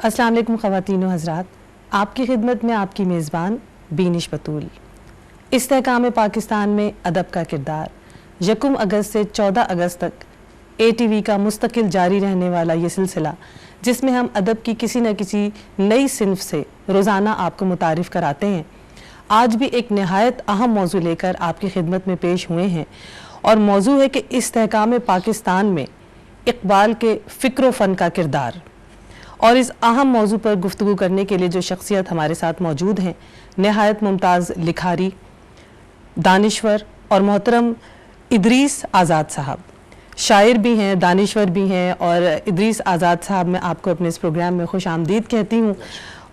السلام علیکم خواتین و حضرات، آپ کی خدمت میں آپ کی میزبان بینش بطول۔ استحکام پاکستان میں ادب کا کردار 1 اگست سے 14 اگست تک اے ٹی وی کا مستقل جاری رہنے والا یہ سلسلہ، جس میں ہم ادب کی کسی نہ کسی نئی صنف سے روزانہ آپ کو متعارف کراتے ہیں، آج بھی ایک نہایت اہم موضوع لے کر آپ کی خدمت میں پیش ہوئے ہیں، اور موضوع ہے کہ استحکام پاکستان میں اقبال کے فکر و فن کا کردار۔ اور اس اہم موضوع پر گفتگو کرنے کے لیے جو شخصیت ہمارے ساتھ موجود ہیں، نہایت ممتاز لکھاری، دانشور اور محترم ادریس آزاد صاحب، شاعر بھی ہیں، دانشور بھی ہیں، اور ادریس آزاد صاحب میں آپ کو اپنے اس پروگرام میں خوش آمدید کہتی ہوں،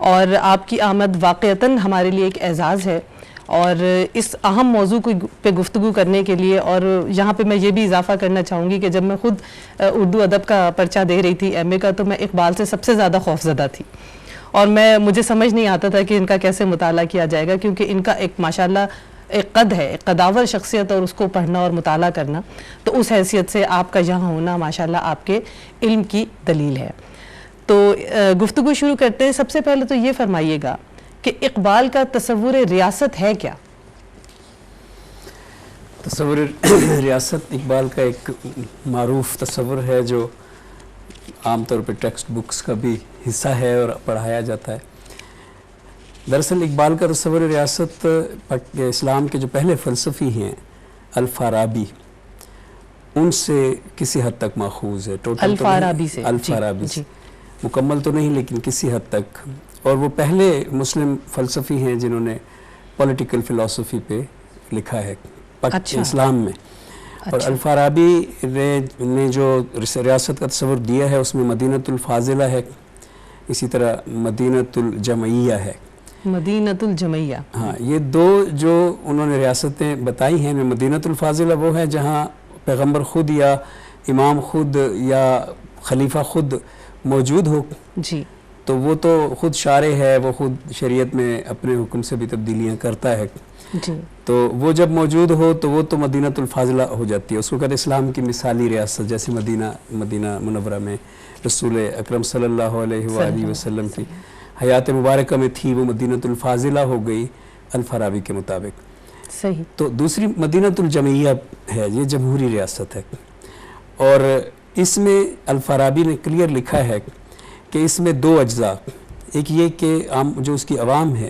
اور آپ کی آمد واقعتاً ہمارے لیے ایک اعزاز ہے۔ اور اس اہم موضوع پہ گفتگو کرنے کے لیے، اور یہاں پہ میں یہ بھی اضافہ کرنا چاہوں گی کہ جب میں خود اردو ادب کا پرچہ دے رہی تھی ایم اے کا، تو میں اقبال سے سب سے زیادہ خوفزدہ تھی، اور مجھے سمجھ نہیں آتا تھا کہ ان کا کیسے مطالعہ کیا جائے گا، کیونکہ ان کا ایک ماشاءاللہ ایک قد ہے، ایک قداور شخصیت، اور اس کو پڑھنا اور مطالعہ کرنا، تو اس حیثیت سے آپ کا یہاں ہونا ماشاءاللہ آپ کے علم کی دلیل ہے۔ تو گفتگو شروع کرتے ہیں۔ سب سے پہلے تو یہ فرمائیے گا کہ اقبال کا تصور ریاست ہے کیا؟ تصور ریاست اقبال کا ایک معروف تصور ہے جو عام طور پہ ٹیکسٹ بکس کا بھی حصہ ہے اور پڑھایا جاتا ہے۔ دراصل اقبال کا تصور ریاست اسلام کے جو پہلے فلسفی ہیں الفارابی، ان سے کسی حد تک ماخوذ ہے۔ الفارابی سے، الفارابی سے مکمل تو نہیں لیکن کسی حد تک، اور وہ پہلے مسلم فلسفی ہیں جنہوں نے پولیٹیکل فلسفی پہ لکھا ہے اسلام میں۔ اور الفارابی نے جو ریاست کا تصور دیا ہے اس میں مدینۃ الفاضلہ ہے، اسی طرح مدینۃ الجمعیہ ہے۔ مدینۃ الجمعیہ، ہاں، یہ دو جو انہوں نے ریاستیں بتائی ہیں۔ مدینۃ الفاضلہ وہ ہے جہاں پیغمبر خود یا امام خود یا خلیفہ خود موجود ہو، جی، تو وہ تو خود شارع ہے، وہ خود شریعت میں اپنے حکم سے بھی تبدیلیاں کرتا ہے، جی، تو وہ جب موجود ہو تو وہ تو مدینۃ الفاضلہ ہو جاتی ہے۔ اس کو کہتے ہیں اسلام کی مثالی ریاست، جیسے مدینہ منورہ میں رسول اکرم صلی اللہ علیہ وآلہ وسلم کی حیات مبارکہ میں تھی، وہ مدینۃ الفاضلہ ہو گئی الفارابی کے مطابق۔ صحیح۔ تو دوسری مدینۃ الجمعیہ ہے، یہ جمہوری ریاست ہے، اور اس میں الفارابی نے کلیئر لکھا ہے کہ اس میں 2 اجزاء، ایک یہ کہ جو اس کی عوام ہے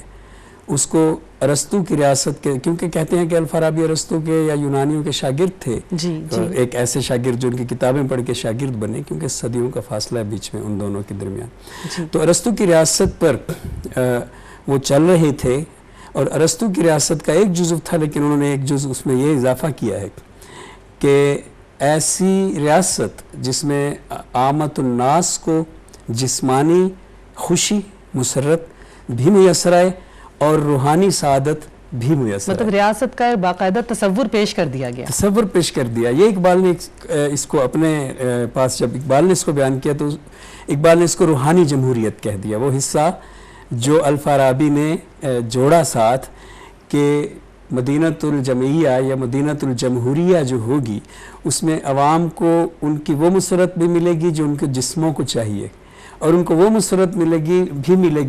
اس کو ارسطو کی ریاست کے، کیونکہ کہتے ہیں کہ الفارابی ارسطو کے یا یونانیوں کے شاگرد تھے، ایک ایسے شاگرد جو ان کی کتابیں پڑھ کے شاگرد بنے، کیونکہ صدیوں کا فاصلہ ہے بیچ میں ان دونوں کے درمیان۔ تو ارسطو کی ریاست پر وہ چل رہے تھے، اور ارسطو کی ریاست کا ایک جزو تھا، لیکن انہوں نے ایک جزو اس میں یہ اضافہ کیا ہے کہ ایسی ریاست جس میں عامت الناس کو جسمانی خوشی مسرت بھی میسر آئے اور روحانی سعادت بھی میسر آئے۔ مطلب ریاست کا باقاعدہ تصور پیش کر دیا گیا، تصور پیش کر دیا۔ یہ اقبال نے اس کو اپنے پاس، جب اقبال نے اس کو بیان کیا تو اقبال نے اس کو روحانی جمہوریت کہہ دیا، وہ حصہ جو الفارابی نے جوڑا ساتھ کہ مدینۃ الجمعیہ یا مدینۃ الجمہوریہ جو ہوگی اس میں عوام کو ان کی وہ مسرت بھی ملے گی جو ان کے جسموں کو چاہیے، اور ان کو وہ مسرت ملے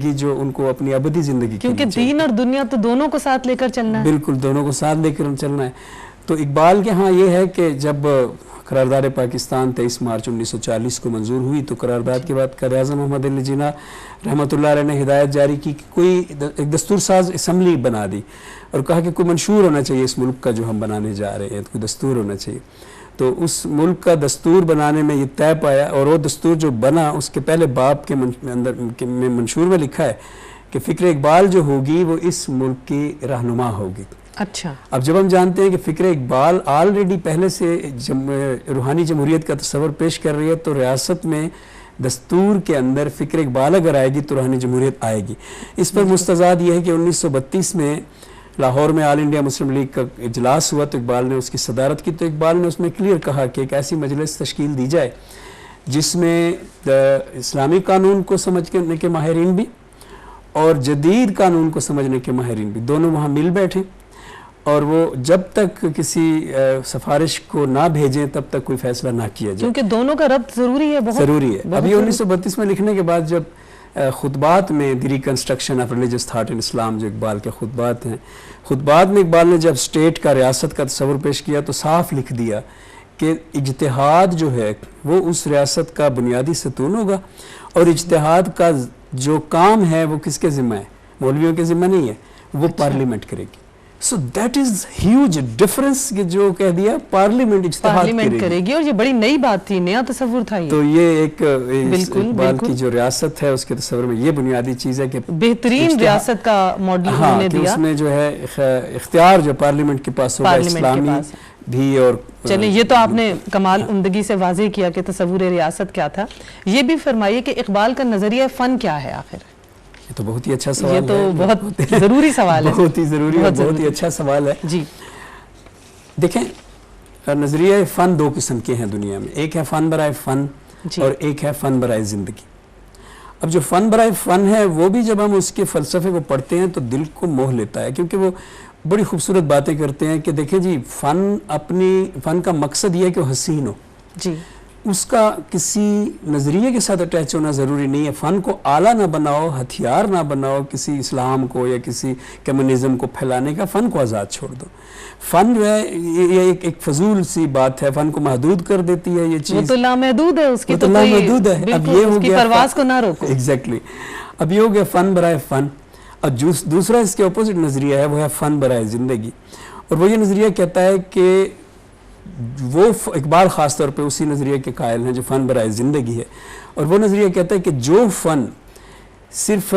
گی جو ان کو اپنی ابدی زندگی کی، کیونکہ دین اور دنیا تو دونوں کو ساتھ لے کر چلنا ہے۔ بالکل، دونوں کو ساتھ لے کر چلنا ہے۔ تو اقبال کے ہاں یہ ہے کہ جب قرارداد پاکستان 23 مارچ 1940 کو منظور ہوئی تو قرارداد کے بعد قائد اعظم محمد علی جناح رحمۃ اللہ علیہ نے ہدایت جاری کی کہ کوئی ایک دستور ساز اسمبلی بنا دی، اور کہا کہ کوئی منشور ہونا چاہیے اس ملک کا جو ہم بنانے جا رہے ہیں، کوئی دستور ہونا چاہیے۔ تو اس ملک کا دستور بنانے میں یہ طے پایا، اور وہ دستور جو بنا اس کے پہلے باب کے اندر میں منشور میں لکھا ہے کہ فکر اقبال جو ہوگی وہ اس ملک کی رہنما ہوگی۔ اچھا، اب جب ہم جانتے ہیں کہ فکر اقبال آلریڈی پہلے سے روحانی جمہوریت کا تصور پیش کر رہی ہے، تو ریاست میں دستور کے اندر فکر اقبال اگر آئے گی تو روحانی جمہوریت آئے گی۔ اس پر مستزاد یہ ہے کہ 1932 میں لاہور میں آل انڈیا مسلم لیگ کا اجلاس ہوا، تو اقبال نے اس کی صدارت کی، تو اقبال نے اس میں کلیئر کہا کہ ایک ایسی مجلس تشکیل دی جائے جس میں اسلامی قانون کو سمجھنے کے ماہرین بھی اور جدید قانون کو سمجھنے کے ماہرین بھی دونوں وہاں مل بیٹھے، اور وہ جب تک کسی سفارش کو نہ بھیجیں تب تک کوئی فیصلہ نہ کیا جائے، کیونکہ دونوں کا ربط ضروری ہے، بہت ضروری ہے۔ اب یہ 1932 میں لکھنے کے بعد جب خطبات میں the reconstruction of religious thought in Islam جو اقبال کے خطبات ہیں، خطبات میں اقبال نے جب اسٹیٹ کا ریاست کا تصور پیش کیا تو صاف لکھ دیا کہ اجتہاد جو ہے وہ اس ریاست کا بنیادی ستون ہوگا، اور اجتہاد کا جو کام ہے وہ کس کے ذمہ ہے؟ مولویوں کے ذمہ نہیں ہے، وہ پارلیمنٹ کرے گی. So that is huge difference کہ جو کہہ دیا پارلیمنٹ اجتہاد کرے گی، اور یہ بڑی نئی بات تھی، نیا تصور تھا یہ. تو یہ ایک اقبال کی جو ریاست ہے اس کے تصور میں یہ بنیادی چیز ہے کہ بہترین ریاست کا ماڈل انہوں نے دیا. اس میں جو ہے اختیار جو پارلیمنٹ کے پاس ہوگا اسلامی بھی. اور چلیں یہ تو آپ نے کمال عمدگی سے واضح کیا کہ تصور ریاست کیا تھا. یہ بھی فرمائیے کہ اقبال کا نظریہ فن کیا ہے آخر؟ یہ تو بہت ہی اچھا سوال ہے، یہ تو بہت ضروری سوال ہے، بہت ہی ضروری اور بہت ہی اچھا سوال ہے. جی دیکھیں نظریہ فن دو قسم کے ہیں دنیا میں، ایک ہے فن برائے فن اور ایک ہے فن برائے زندگی. اب جو فن برائے فن ہے وہ بھی جب ہم اس کے فلسفے کو پڑھتے ہیں تو دل کو موہ لیتا ہے، کیونکہ وہ بڑی خوبصورت باتیں کرتے ہیں کہ دیکھیں جی فن کا مقصد یہ ہے کہ وہ حسین ہو. جی اس کا کسی نظریے کے ساتھ اٹیچ ہونا ضروری نہیں ہے. فن کو آلہ نہ بناؤ، ہتھیار نہ بناؤ کسی اسلام کو یا کسی کمیونزم کو پھیلانے کا. فن کو آزاد چھوڑ دو. فن جو ہے یہ ایک فضول سی بات ہے، فن کو محدود کر دیتی ہے یہ چیز. وہ تو لامحدود ہے، اس کی تو لامحدود ہے. اب یہ ہو گیا پرواز کو نہ روکو. ایگزیکٹلی. اب یہ ہو گیا فن برائے فن. اور دوسرا اس کے اپوزٹ نظریہ ہے وہ ہے فن برائے زندگی. اور وہ یہ نظریہ کہتا ہے کہ وہ اقبال خاص طور پہ اسی نظریے کے قائل ہیں جو فن برائے زندگی ہے. اور وہ نظریہ کہتا ہے کہ جو فن صرف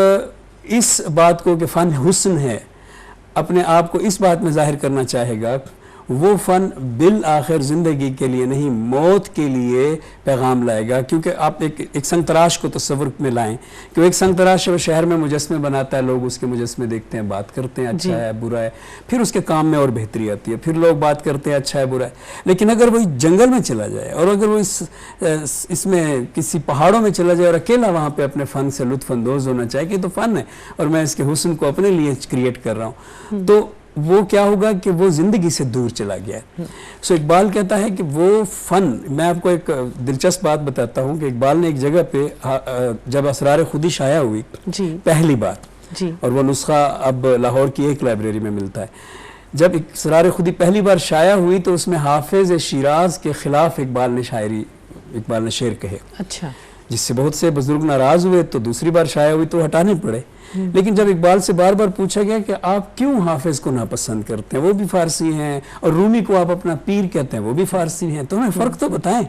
اس بات کو کہ فن حسن ہے اپنے آپ کو اس بات میں ظاہر کرنا چاہے گا، وہ فن بالآخر زندگی کے لیے نہیں موت کے لیے پیغام لائے گا. کیونکہ آپ ایک سنگ تراش کو تصور میں لائیں کہ وہ ایک سنگ تراش وہ شہر میں مجسمے بناتا ہے، لوگ اس کے مجسمے دیکھتے ہیں، بات کرتے ہیں اچھا ہے برا ہے، پھر اس کے کام میں اور بہتری آتی ہے، پھر لوگ بات کرتے ہیں اچھا ہے برا ہے. لیکن اگر وہ جنگل میں چلا جائے اور اگر وہ اس میں کسی پہاڑوں میں چلا جائے اور اکیلا وہاں پہ اپنے فن سے لطف اندوز ہونا چاہے کہ تو فن ہے اور میں اس کے حسن کو اپنے لیے کریٹ کر رہا ہوں، تو وہ کیا ہوگا کہ وہ زندگی سے دور چلا گیا ہے. سو اقبال کہتا ہے کہ وہ فن، میں آپ کو ایک دلچسپ بات بتاتا ہوں کہ اقبال نے ایک جگہ پہ جب اسرار خودی شائع ہوئی پہلی بار، اور وہ نسخہ اب لاہور کی ایک لائبریری میں ملتا ہے، جب اسرار خودی پہلی بار شائع ہوئی تو اس میں حافظ شیراز کے خلاف اقبال نے شعر کہے. اچھا. جس سے بہت سے بزرگ ناراض ہوئے تو دوسری بار شائع ہوئی تو ہٹانے پڑے. لیکن جب اقبال سے بار بار پوچھا گیا کہ آپ کیوں حافظ کو ناپسند کرتے ہیں، وہ بھی فارسی ہیں، اور رومی کو آپ اپنا پیر کہتے ہیں، وہ بھی فارسی ہیں، تو ہمیں فرق تو بتائیں.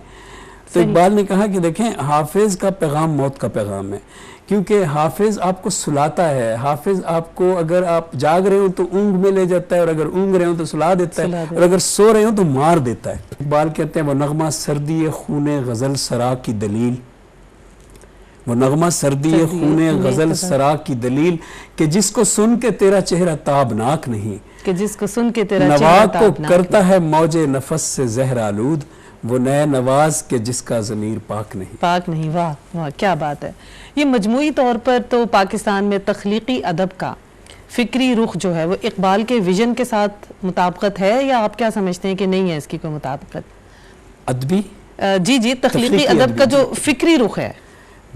تو اقبال نے کہا کہ دیکھیں حافظ کا پیغام موت کا پیغام ہے، کیونکہ حافظ آپ کو سلاتا ہے. حافظ آپ کو اگر آپ جاگ رہے ہو تو اونگ میں لے جاتا ہے، اور اگر اونگ رہے ہو تو سلا دیتا ہے، اور اگر سو رہے ہو تو مار دیتا ہے. اقبال کہتے ہیں وہ نغمہ سردی خون غزل سرا کی دلیل، وہ نغمہ سردی خون غزل سرا کی دلیل، کہ جس کو سن کے تیرا چہرہ تابناک نہیں، کہ جس کو سن کے تیرا نوا کو کرتا ہے موج نفس سے زہر آلود، وہ نئے نواز کے جس کا ضمیر پاک نہیں. واہ واہ کیا بات ہے. یہ مجموعی طور پر تو پاکستان میں تخلیقی ادب کا فکری رخ جو ہے وہ اقبال کے ویژن کے ساتھ مطابقت ہے، یا آپ کیا سمجھتے ہیں کہ نہیں ہے اس کی کوئی مطابقت؟ ادبی جی تخلیقی ادب کا جو فکری رخ ہے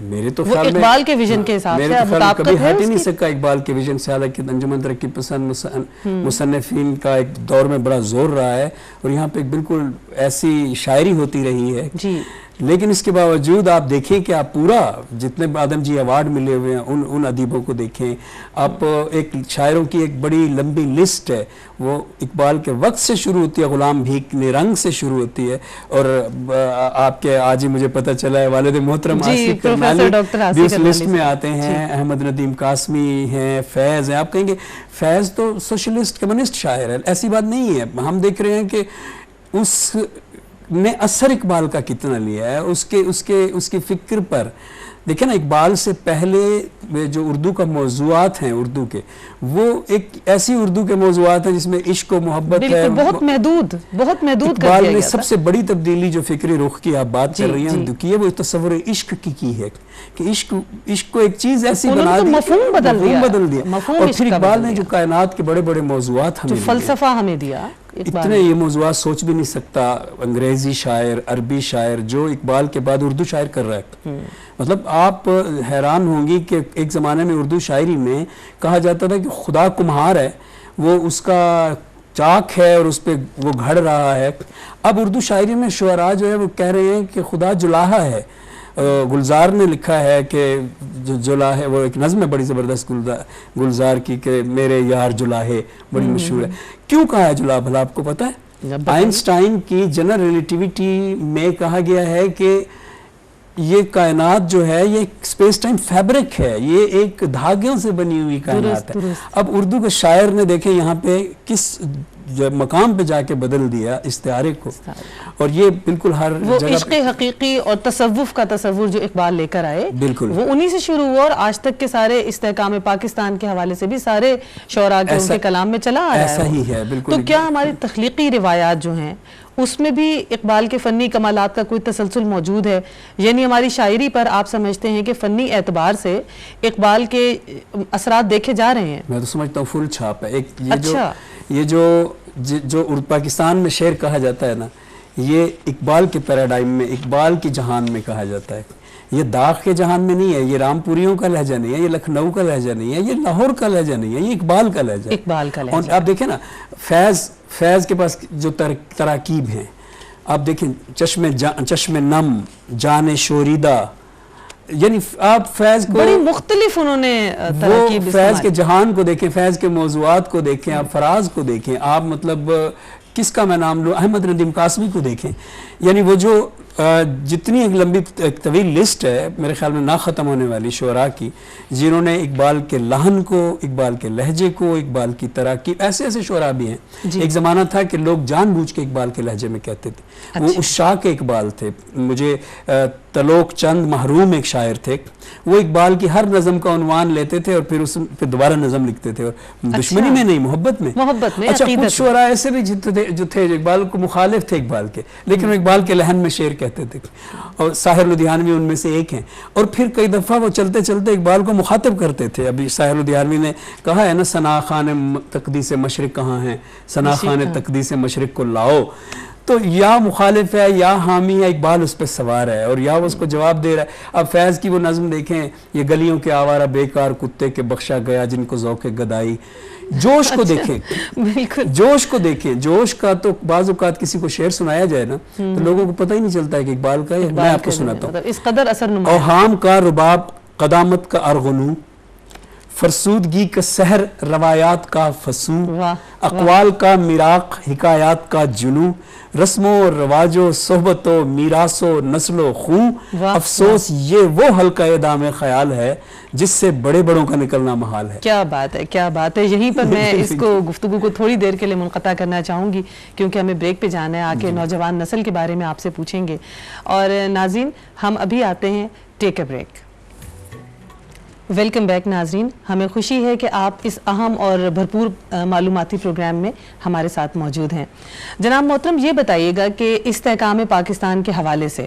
میرے تو وہ اقبال کے ویژن کے حساب سے مطابقت کبھی ہٹ ہی نہیں سکا اقبال کے ویژن سے. حالانکہ انجمن ترقی پسند مصنفین کا ایک دور میں بڑا زور رہا ہے اور یہاں پہ بالکل ایسی شاعری ہوتی رہی ہے جی، لیکن اس کے باوجود آپ دیکھیں کہ آپ پورا جتنے آدم جی ایوارڈ ملے ہوئے ہیں ان ادیبوں کو دیکھیں آپ، ایک شاعروں کی ایک بڑی لمبی لسٹ ہے، وہ اقبال کے وقت سے شروع ہوتی ہے، غلام بھیک نرنگ سے شروع ہوتی ہے، اور آپ کے آج ہی مجھے پتہ چلا ہے والد محترم آصف کرنالی بھی اس لسٹ میں آتے ہیں، احمد ندیم قاسمی ہیں، فیض ہیں. آپ کہیں گے فیض تو سوشلسٹ کمیونسٹ شاعر ہے، ایسی بات نہیں ہے. ہم دیکھ رہے ہیں کہ اس نے اثر اقبال کا کتنا لیا ہے اس کی فکر پر. دیکھیں نا اقبال سے پہلے جو اردو کا موضوعات ہیں اردو کے، وہ ایک ایسی اردو کے موضوعات ہیں جس میں عشق و محبت ہے، بہت محدود اقبال نے سب سے بڑی تبدیلی جو فکری رخ کی آپ بات کر رہی ہیں کی ہے، وہ تصور عشق کی ہے کہ عشق کو ایک چیز ایسی بنا دی، مفہوم بدل دیا. اور پھر اقبال نے جو کائنات کے بڑے بڑے موضوعات ہمیں فلسفہ ہمیں دیا، اتنے یہ موضوعات سوچ بھی نہیں سکتا انگریزی شاعر، عربی شاعر جو اقبال کے بعد اردو شاعر کر رہا ہے. مطلب آپ حیران ہوں گی کہ ایک زمانے میں اردو شاعری میں کہا جاتا تھا کہ خدا کمہار ہے، وہ اس کا چاک ہے اور اس پہ وہ گھڑ رہا ہے. اب اردو شاعری میں شعراء جو ہے وہ کہہ رہے ہیں کہ خدا جلاہا ہے. گلزار نے لکھا ہے کہ جلا ہے، وہ ایک نظم ہے بڑی زبردست گلزار کی کہ میرے یار جلاہے، بڑی مشہور ہے. کیوں کہا ہے جلا بھلا آپ کو پتہ ہے؟ آئنسٹائن کی جنرل ریلیٹیوٹی میں کہا گیا ہے کہ یہ کائنات جو ہے یہ اسپیس ٹائم فیبرک ہے، یہ ایک دھاگوں سے بنی ہوئی کائنات ہے. اب اردو کے شاعر نے دیکھیں یہاں پہ کس مقام پہ جا کے بدل دیا استعارے کو، اور یہ بالکل ہر وہ جگہ عشق حقیقی اور تصوف کا تصور جو اقبال لے کر آئے بالکل وہ انہی سے شروع ہوا، اور آج تک کے سارے استحکام پاکستان کے حوالے سے بھی سارے شعراء کے ان کے کلام میں چلا آ رہا ہے. ایسا ہی ہے بالکل. تو کیا ہماری تخلیقی روایات جو ہیں اس میں بھی اقبال کے فنی کمالات کا کوئی تسلسل موجود ہے؟ یعنی ہماری شاعری پر آپ سمجھتے ہیں کہ فنی اعتبار سے اقبال کے اثرات دیکھے جا رہے ہیں؟ میں تو سمجھتا ہوں فل چھاپ ہے. ایک یہ جو پاکستان میں شعر کہا جاتا ہے نا، یہ اقبال کے پیراڈائم میں، اقبال کی جہان میں کہا جاتا ہے. یہ داغ کے جہان میں نہیں ہے، یہ رامپوریوں کا لہجہ نہیں ہے، یہ لکھنؤ کا لہجہ نہیں ہے، یہ لاہور کا لہجہ نہیں ہے، یہ اقبال کا لہجہ ہے. اقبال کا لہجہ. اور آپ دیکھیں نا فیض کے پاس جو تراکیب ہیں، آپ دیکھیں چشم نم، جان شوریدہ، یعنی آپ فیض کو بڑی مختلف انہوں نے وہ فیض کے جہان کو دیکھیں، فیض کے موضوعات کو دیکھیں، آپ فراز کو دیکھیں، آپ مطلب کس کا میں نام لوں، احمد ندیم قاسمی کو دیکھیں. یعنی وہ جو جتنی ایک لمبی طویل لسٹ ہے میرے خیال میں نہ ختم ہونے والی شعراء کی، جنہوں نے اقبال کے لحن کو، اقبال کے لہجے کو، اقبال کی تراکیب، ایسے شعراء بھی ہیں. ایک زمانہ تھا کہ لوگ جان بوجھ کے اقبال کے لہجے میں کہتے تھے. وہ عشاق اقبال تھے. مجھے تلوک چند محروم ایک شاعر تھے، وہ اقبال کی ہر نظم کا عنوان لیتے تھے اور پھر اس پہ دوبارہ نظم لکھتے تھے، اور دشمنی میں نہیں، محبت میں. اچھا کچھ شعراء ایسے بھی جو تھے جو اقبال کو مخالف تھے اقبال کے، لیکن وہ اقبال کے لحن میں شعر کہتے تھے، اور ساحر لدھیانوی ان میں سے ایک ہیں. اور پھر کئی دفعہ وہ چلتے چلتے اقبال کو مخاطب کرتے تھے. ابھی ساحر لدھیانوی نے کہا ہے نا، ثنا خان تقدیس مشرق کہاں ہیں، ثنا خان تقدیس مشرق کو لاؤ. تو یا مخالف ہے یا حامی ہے، اقبال اس پہ سوار ہے اور یا وہ اس کو جواب دے رہا ہے. اب فیض کی وہ نظم دیکھیں، یہ گلیوں کے آوارہ بیکار کتے کے بخشا گیا جن کو ذوق گدائی. جوش کو دیکھیں، جوش کو دیکھیں. جوش کا تو بعض اوقات کسی کو شعر سنایا جائے نا تو لوگوں کو پتہ ہی نہیں چلتا ہے کہ اقبال کا ہے. میں آپ کو سناتا ہوں. اس قدر اثر نمایاں. اوہام کا رباب، قدامت کا ارغنو، فرسودگی کا سحر، روایات کا فسو، اقوال کا میراق، حکایات کا جنو، رسم و رواج و صحبت و میراث و نسل و خون. افسوس یہ وہ حلقہ دام خیال ہے جس سے بڑے بڑوں کا نکلنا محال ہے. کیا بات ہے، کیا بات ہے. یہیں پر میں اس کو گفتگو کو تھوڑی دیر کے لیے منقطع کرنا چاہوں گی کیونکہ ہمیں بریک پہ جانا ہے. آکے نوجوان نسل کے بارے میں آپ سے پوچھیں گے. اور ناظرین ہم ابھی آتے ہیں ٹیک اے بریک. ویلکم بیک ناظرین. ہمیں خوشی ہے کہ آپ اس اہم اور بھرپور معلوماتی پروگرام میں ہمارے ساتھ موجود ہیں. جناب محترم یہ بتائیے گا کہ استحکام پاکستان کے حوالے سے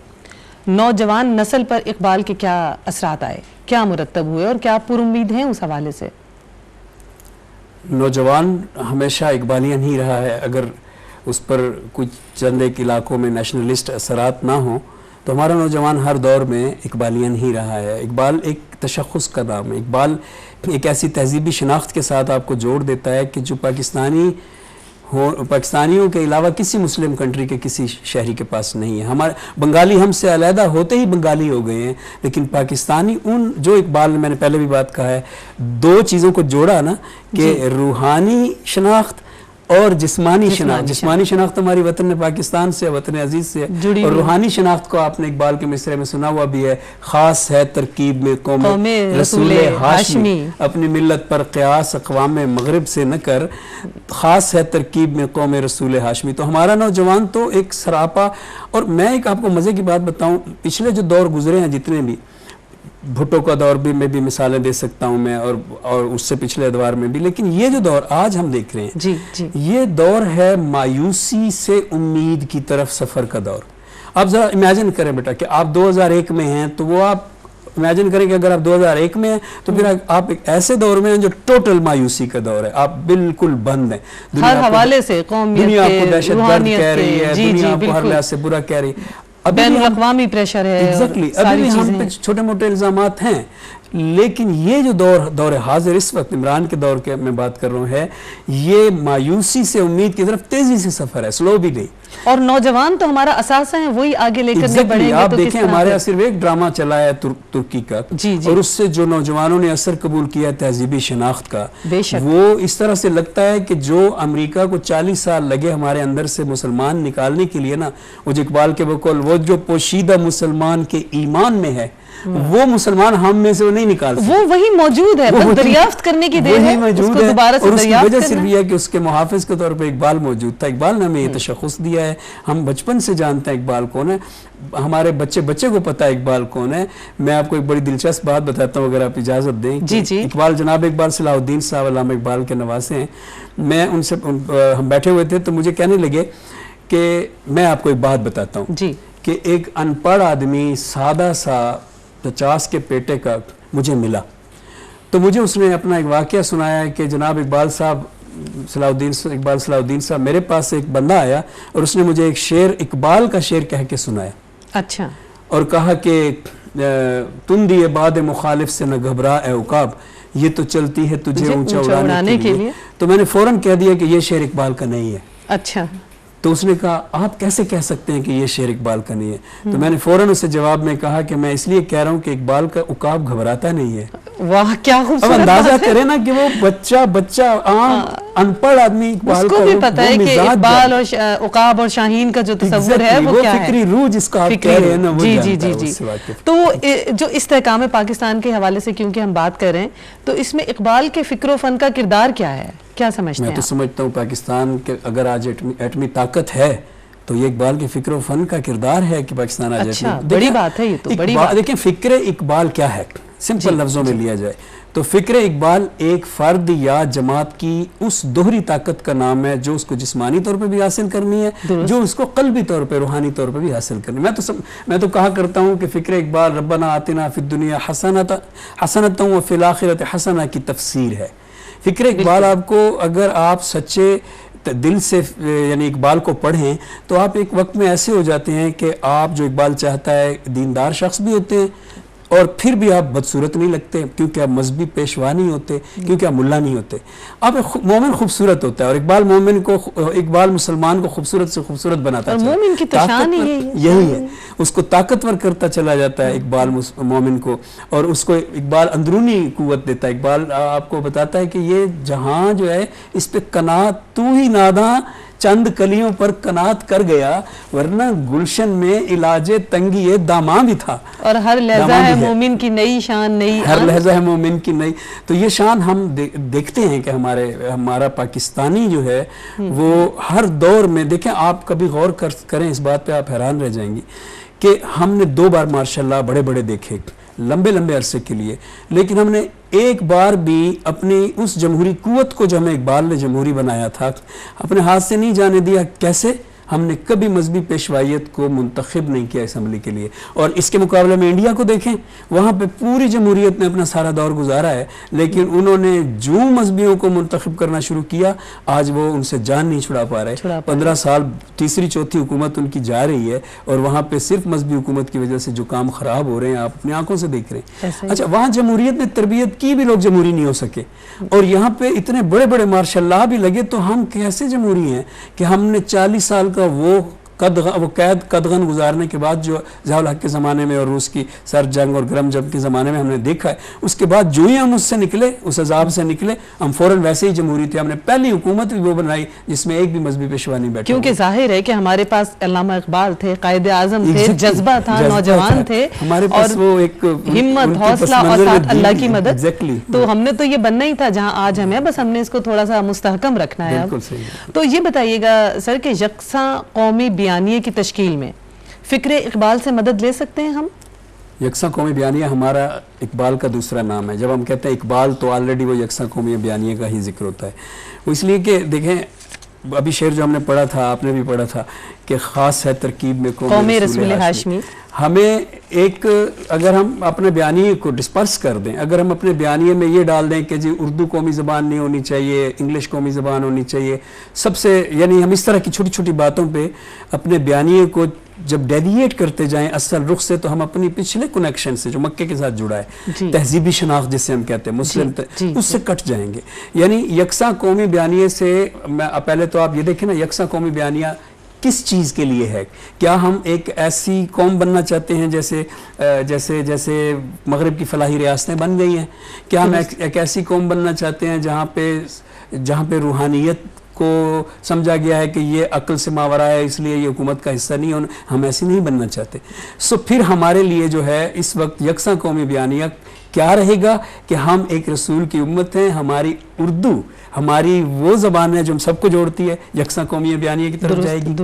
نوجوان نسل پر اقبال کے کیا اثرات آئے، کیا مرتب ہوئے اور کیا پر امید ہیں اس حوالے سے؟ نوجوان ہمیشہ اقبالیان ہی رہا ہے. اگر اس پر کچھ چند ایک علاقوں میں نیشنلسٹ اثرات نہ ہوں تو ہمارا نوجوان ہر دور میں اقبالیان ہی رہا ہے. اقبال ایک تشخص کا نام ہے. اقبال ایک ایسی تہذیبی شناخت کے ساتھ آپ کو جوڑ دیتا ہے کہ جو پاکستانیوں کے علاوہ کسی مسلم کنٹری کے کسی شہری کے پاس نہیں ہے. ہمارے بنگالی ہم سے علیحدہ ہوتے ہی بنگالی ہو گئے ہیں، لیکن پاکستانی ان جو اقبال نے، میں نے پہلے بھی بات کہا ہے، دو چیزوں کو جوڑا نا کہ روحانی شناخت اور جسمانی شناخت. جسمانی شناخت ہماری وطن پاکستان سے، وطن عزیز سے، اور روحانی شناخت کو آپ نے اقبال کے مصرعے میں سنا ہوا بھی ہے. خاص ہے ترکیب میں قوم رسول ہاشمی، اپنی ملت پر قیاس اقوام مغرب سے نہ کر، خاص ہے ترکیب میں قوم رسول ہاشمی. تو ہمارا نوجوان تو ایک سراپا. اور میں ایک آپ کو مزے کی بات بتاؤں، پچھلے جو دور گزرے ہیں جتنے بھی، بھٹو کا دور بھی میں بھی مثالیں دے سکتا ہوں میں، اور اس سے پچھلے ادوار میں بھی، لیکن یہ جو دور آج ہم دیکھ رہے ہیں یہ دور ہے مایوسی سے امید کی طرف سفر کا دور. آپ ذرا امیجن کریں بیٹا کہ آپ 2001 میں ہیں تو وہ آپ امیجن کریں کہ اگر آپ 2001 میں ہیں تو پھر آپ ایک ایسے دور میں ہیں جو ٹوٹل مایوسی کا دور ہے، آپ بالکل بند ہیں، ہر حوالے سے، قومیت دنیا کے، آپ کو دہشت گرد کہہ رہی ہے، دنیا آپ کو ہر لحاظ سے برا کہہ رہی ہے، بین الاقوامی پریشر ہے، ایگزیکٹلی ابھی بھی ہم پہ چھوٹے موٹے الزامات ہیں، لیکن یہ جو دور حاضر اس وقت عمران کے دور کے میں بات کر رہا ہوں ہے، یہ مایوسی سے امید کی طرف تیزی سے سفر ہے، سلو بھی نہیں. اور نوجوان تو ہمارا اثاثہ ہیں، وہی آگے لے کر نہیں بڑھیں گے. آپ دیکھیں ہمارے یہاں صرف ایک ڈرامہ چلا ہے ترکی کا، اور اس سے جو نوجوانوں نے اثر قبول کیا ہے تہذیبی شناخت کا، وہ اس طرح سے لگتا ہے کہ جو امریکہ کو 40 سال لگے ہمارے اندر سے مسلمان نکالنے کے لیے نا، وہ جو اقبال کے بقول وہ جو پوشیدہ مسلمان کے ایمان میں ہے، وہ مسلمان ہم میں سے وہ نہیں نکال سکتے، وہ وہی موجود ہے، بس دریافت کرنے کی دیر ہے، اس کو دوبارہ سے اور اس کی دریافت وجہ کرنا صرف یہ ہے کہ اس کے محافظ کے طور پہ اقبال موجود تھا. اقبال نے ہمیں یہ تشخص دیا ہے، ہم بچپن سے جانتے ہیں اقبال کون ہے، ہمارے بچے کو پتا ہے اقبال کون ہے. میں آپ کو ایک بڑی دلچسپ بات بتاتا ہوں اگر آپ اجازت دیں. اقبال، جناب اقبال صلاح الدین صاحب علامہ اقبال کے نواسے ہیں. میں ان سے ہم بیٹھے ہوئے تھے تو مجھے کہنے لگے کہ میں آپ کو ایک بات بتاتا ہوں کہ ایک ان پڑھ آدمی سادہ سا 50 کے پیٹے کا مجھے ملا، تو مجھے اس نے اپنا ایک واقعہ سنایا ہے کہ جناب اقبال صلاح الدین صاحب میرے پاس سے ایک بندہ آیا اور اس نے مجھے ایک شعر، اقبال کا شعر کہہ کے سنایا. اچھا. اور کہا کہ تم دیے باد مخالف سے نہ گھبرا اے عقاب، یہ تو چلتی ہے تجھے اونچا اڑانے کے لیے. تو میں نے فوراً کہہ دیا کہ یہ شعر اقبال کا نہیں ہے. اچھا. تو اس نے کہا آپ کیسے کہہ سکتے ہیں کہ یہ شعر اقبال کا نہیں ہے؟ تو میں نے فوراً اسے جواب میں کہا کہ میں اس لیے کہہ رہا ہوں کہ اقبال کا عقاب گھبراتا نہیں ہے. واہ کیا خوبصورت. اب اندازہ کریں نا کہ وہ بچہ عام ان پڑھ آدمی اقبال کو بھی پتا ہے کہ اقبال اور عقاب اور شاہین کا جو تصور ہے وہ کیا ہے، فکری روح جس کا آپ کہہ رہے ہیں نا، وہ جانتا ہے اس سے واقف. تو جو استحکام پاکستان کے حوالے سے کیونکہ ہم بات کر رہے ہیں تو اس میں اقبال کے فکر و فن کا کردار کیا ہے، کیا سمجھتے ہیں؟ میں تو سمجھتا ہوں پاکستان کے اگر آج ایٹمی طاقت ہے تو یہ اقبال کے فکر و فن کا کردار ہے کہ پاکستان آج اچھا بڑی بات ہے. یہ تو بڑی بات. دیکھیں فکر اقبال کیا ہے، سمپل لفظوں میں لیا جائے تو فکر اقبال ایک فرد یا جماعت کی اس دوہری طاقت کا نام ہے جو اس کو جسمانی طور پہ بھی حاصل کرنی ہے، جو اس کو قلبی طور پہ روحانی طور پہ بھی حاصل کرنی ہے. میں تو کہا کرتا ہوں کہ فکر اقبال ربنا آتنا فی الدنیا حسنۃ وفی الآخرۃ حسنہ کی تفسیر ہے. فکر اقبال آپ کو اگر آپ سچے دل سے یعنی اقبال کو پڑھیں تو آپ ایک وقت میں ایسے ہو جاتے ہیں کہ آپ جو اقبال چاہتا ہے دیندار شخص بھی ہوتے ہیں اور پھر بھی آپ بدصورت نہیں لگتے کیونکہ آپ مذہبی پیشوا نہیں ہوتے، کیونکہ آپ ملا نہیں ہوتے. آپ مومن خوبصورت ہوتا ہے اور اقبال مسلمان کو خوبصورت سے خوبصورت بناتا ہے. مومن کی تو شان یہی ہے، اس کو طاقتور کرتا چلا جاتا ہے اقبال مومن کو، اور اس کو اقبال اندرونی قوت دیتا ہے. اقبال آپ کو بتاتا ہے کہ یہ جہاں جو ہے اس پہ قناعت تو ہی ناداں چند کلیوں پر قناعت کر گیا، ورنہ گلشن میں علاج تنگی داماں بھی تھا. اور ہر لحظہ ہے مومن کی نئی شان، نئی ہر لحظہ ہے مومن کی نئی. تو یہ شان ہم دیکھتے ہیں کہ ہمارا پاکستانی جو ہے وہ ہر دور میں، دیکھیں آپ کبھی غور کریں اس بات پہ، آپ حیران رہ جائیں گی کہ ہم نے 2 بار ماشاءاللہ بڑے دیکھے لمبے عرصے کے لیے، لیکن ہم نے ایک بار بھی اپنی اس جمہوری قوت کو جو ہمیں اقبال نے جمہوری بنایا تھا اپنے ہاتھ سے نہیں جانے دیا. کیسے؟ ہم نے کبھی مذہبی پیشوائیت کو منتخب نہیں کیا اسمبلی کے لیے. اور اس کے مقابلے میں انڈیا کو دیکھیں، وہاں پہ پوری جمہوریت نے اپنا سارا دور گزارا ہے، لیکن انہوں نے جو مذہبیوں کو منتخب کرنا شروع کیا آج وہ ان سے جان نہیں چھڑا پا رہے. 15 سال تیسری چوتھی حکومت ان کی جا رہی ہے اور وہاں پہ صرف مذہبی حکومت کی وجہ سے جو کام خراب ہو رہے ہیں آپ اپنی آنکھوں سے دیکھ رہے ہیں. اچھا وہاں جمہوریت نے تربیت کی بھی، لوگ جمہوری نہیں ہو سکے، اور یہاں پہ اتنے بڑے ماشاءاللہ بھی لگے، تو ہم کیسے جمہوری ہیں کہ ہم نے 40 سال کا وہ قدغن گزارنے کے بعد جو ضیاء الحق کے زمانے میں اور روس کی سرد جنگ اور گرم جنگ کے زمانے میں ہم نے دیکھا ہے، اس کے بعد جو ہی ہم اس سے نکلے، اس عذاب سے نکلے، ہم فوراً ویسے ہی جمہوری تھے. ہم نے پہلی حکومت بھی وہ بنائی جس میں ایک بھی مذہبی پیشوا نہیں بیٹھا. کیونکہ ظاہر ہے کہ ہمارے پاس علامہ اقبال تھے، قائد اعظم تھے، جذبہ تھا، نوجوان تھے، ہمارے پاس وہ ایک ہمت، حوصلہ اور ساتھ اللہ کی مدد. تو ہم نے تو یہ بننا ہی تھا جہاں آج ہم ہیں، بس ہم نے اس کو تھوڑا سا مستحکم رکھنا ہے. تو یہ بتائیے گا سر کہ یکساں قومی بیانیے کی تشکیل میں فکر اقبال سے مدد لے سکتے ہیں ہم؟ یکساں قومی بیانیہ ہمارا اقبال کا دوسرا نام ہے. جب ہم کہتے ہیں اقبال تو آلریڈی وہ یکساں قومی بیانیہ کا ہی ذکر ہوتا ہے. وہ اس لیے کہ دیکھیں ابھی شعر جو ہم نے پڑھا تھا، آپ نے بھی پڑھا تھا کہ خاص ہے ترکیب میں قوم رسول ہاشمی. ہمیں ایک اگر ہم اپنے بیانیے کو ڈسپرس کر دیں، اگر ہم اپنے بیانیے میں یہ ڈال دیں کہ جی اردو قومی زبان نہیں ہونی چاہیے، انگلش قومی زبان ہونی چاہیے، سب سے یعنی ہم اس طرح کی چھوٹی چھوٹی باتوں پہ اپنے بیانیے کو جب ڈیویٹ کرتے جائیں اصل رخ سے، تو ہم اپنی پچھلے کنیکشن سے جو مکے کے ساتھ جڑا ہے، تہذیبی شناخت جسے ہم کہتے ہیں مسلم، اس سے کٹ جائیں گے. یعنی یکساں قومی بیانیے سے پہلے تو آپ یہ دیکھیں نا، یکساں قومی بیانیہ کس چیز کے لیے ہے؟ کیا ہم ایک ایسی قوم بننا چاہتے ہیں جیسے مغرب کی فلاحی ریاستیں بن گئی ہیں؟ کیا ہم ایک ایسی قوم بننا چاہتے ہیں جہاں پہ روحانیت کو سمجھا گیا ہے کہ یہ عقل سے ماورا ہے، اس لیے یہ حکومت کا حصہ نہیں ہونا؟ ہم ایسی نہیں بننا چاہتے. پھر ہمارے لیے جو ہے اس وقت یکساں قومی بیانیہ کیا رہے گا کہ ہم ایک رسول کی امت ہیں، ہماری اردو ہماری وہ زبان ہے جو ہم سب کو جوڑتی ہے، یکساں قومی بیانیہ کی طرف جائے گی.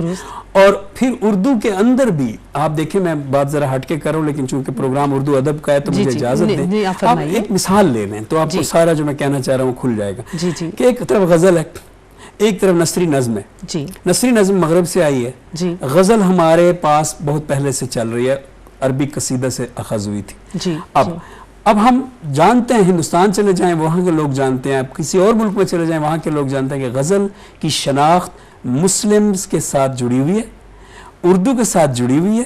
اور پھر اردو کے اندر بھی آپ دیکھیں، میں بات ذرا ہٹ کے کروں لیکن چونکہ پروگرام اردو ادب کا ہے تو مجھے اجازت دیں. آپ ایک مثال لے لیں تو آپ کو سارا جو میں کہنا چاہ رہا ہوں کھل جائے گا کہ ایک طرف غزل ہے، ایک طرف نثری نظم ہے. نثری نظم مغرب سے آئی ہے، غزل ہمارے پاس بہت پہلے سے چل رہی ہے، عربی قصیدہ سے اخذ ہوئی تھی. اب ہم جانتے ہیں، ہندوستان چلے جائیں وہاں کے لوگ جانتے ہیں، اب کسی اور ملک میں چلے جائیں وہاں کے لوگ جانتے ہیں کہ غزل کی شناخت مسلمز کے ساتھ جڑی ہوئی ہے، اردو کے ساتھ جڑی ہوئی ہے،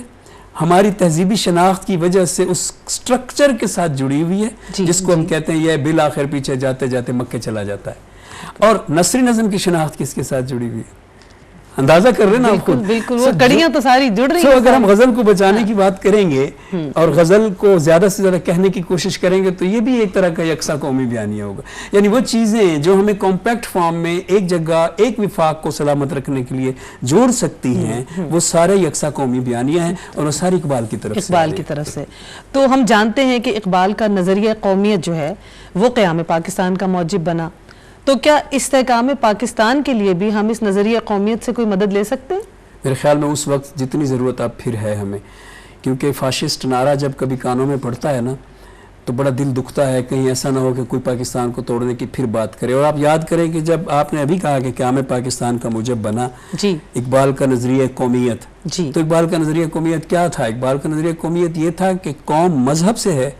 ہماری تہذیبی شناخت کی وجہ سے اس سٹرکچر کے ساتھ جڑی ہوئی ہے جس کو ہم کہتے ہیں یہ بالآخر پیچھے جاتے جاتے مکے چلا جاتا ہے. اور نثری نظم کی شناخت کس کے ساتھ جڑی ہوئی ہے؟ اندازہ کر رہے ہیں نا آپ خود. بالکل وہ کڑیاں تو ساری جڑ رہی ہیں. اگر ہم غزل کو بچانے کی بات کریں گے اور غزل کو زیادہ سے زیادہ کہنے کی کوشش کریں گے تو یہ بھی ایک طرح کا یکساں قومی بیانیہ ہوگا. یعنی وہ چیزیں جو ہمیں کمپیکٹ فارم میں ایک جگہ ایک وفاق کو سلامت رکھنے کے لیے جوڑ سکتی ہیں، وہ سارے یکساں قومی بیانیہ ہیں اور وہ ساری اقبال کی طرف سے. تو ہم جانتے ہیں کہ اقبال کا نظریہ قومیت جو ہے وہ قیام پاکستان کا موجب بنا. تو کیا استحکام پاکستان کے لیے بھی ہم اس نظریہ قومیت سے کوئی مدد لے سکتے ہیں؟ میرے خیال میں اس وقت جتنی ضرورت اب پھر ہے ہمیں، کیونکہ فاشسٹ نعرہ جب کبھی کانوں میں پڑتا ہے نا تو بڑا دل دکھتا ہے، کہیں ایسا نہ ہو کہ کوئی پاکستان کو توڑنے کی پھر بات کرے. اور آپ یاد کریں کہ جب آپ نے ابھی کہا کہ قیام پاکستان کا موجب بنا اقبال کا نظریہ قومیت، تو اقبال کا نظریہ قومیت کیا تھا؟ اقبال کا نظریہ قومیت یہ تھا کہ قوم مذہب سے ہے،